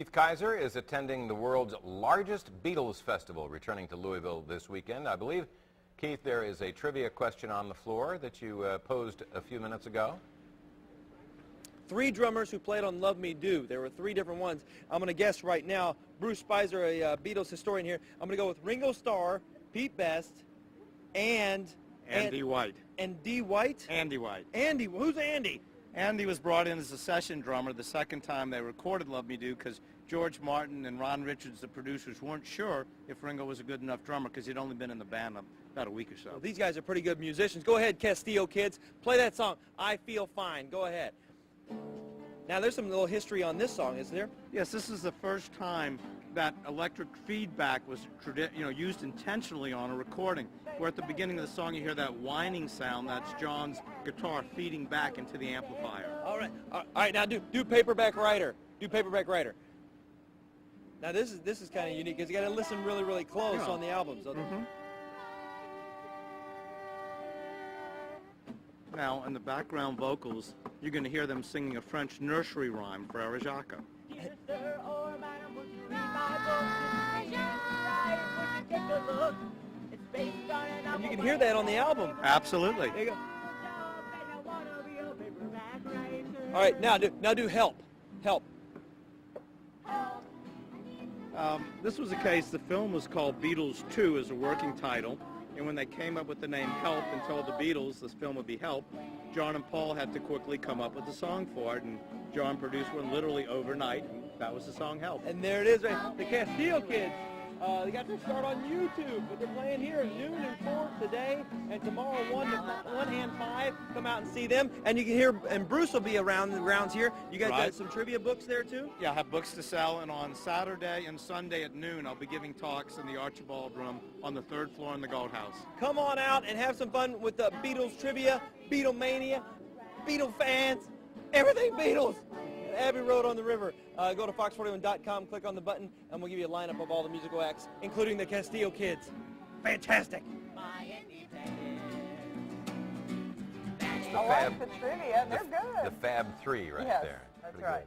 Keith Kaiser is attending the world's largest Beatles festival, returning to Louisville this weekend. I believe, Keith, there is a trivia question on the floor that you posed a few minutes ago. 3 drummers who played on Love Me Do. There were 3 different ones. I'm going to guess right now. Bruce Spicer, a Beatles historian here. I'm going to go with Ringo Starr, Pete Best, and Andy White. And D. White? Andy White. Andy. Who's Andy? Andy was brought in as a session drummer the second time they recorded Love Me Do because George Martin and Ron Richards, the producers, weren't sure if Ringo was a good enough drummer because he'd only been in the band about a week or so. Well, these guys are pretty good musicians. Go ahead, Castillo kids. Play that song, I Feel Fine. Go ahead. Now, there's some little history on this song, isn't there? Yes, this is the first time that electric feedback was used intentionally on a recording. Where at the beginning of the song you hear that whining sound, that's John's guitar feeding back into the amplifier. All right. Now do Paperback Writer. Do Paperback Writer. Now this is kind of unique because you got to listen really, really close on the albums. Now, in the background vocals, you're going to hear them singing a French nursery rhyme for Arajaca. And you can hear that on the album. Absolutely. There you go. All right, now do Help. Help. This was a case, the film was called Beatles 2 as a working title, and when they came up with the name Help and told the Beatles this film would be Help, John and Paul had to quickly come up with a song for it, and John produced one literally overnight, and that was the song Help. And there it is, right? The Castillo kids. They got their start on YouTube, but they're playing here at noon and 4 today, and tomorrow 1 and 5. Come out and see them, and you can hear. And Bruce will be around the grounds here. You guys got some trivia books there too? Yeah, I have books to sell, and on Saturday and Sunday at noon, I'll be giving talks in the Archibald Room on the 3rd floor in the Gold House. Come on out and have some fun with the Beatles trivia, Beatlemania, Beatle fans, everything Beatles. Abbey Road on the River. Go to fox41.com, click on the button, and we'll give you a lineup of all the musical acts, including the Castillo kids. Fantastic. I like the trivia. They're good. The Fab 3 right there. That's right.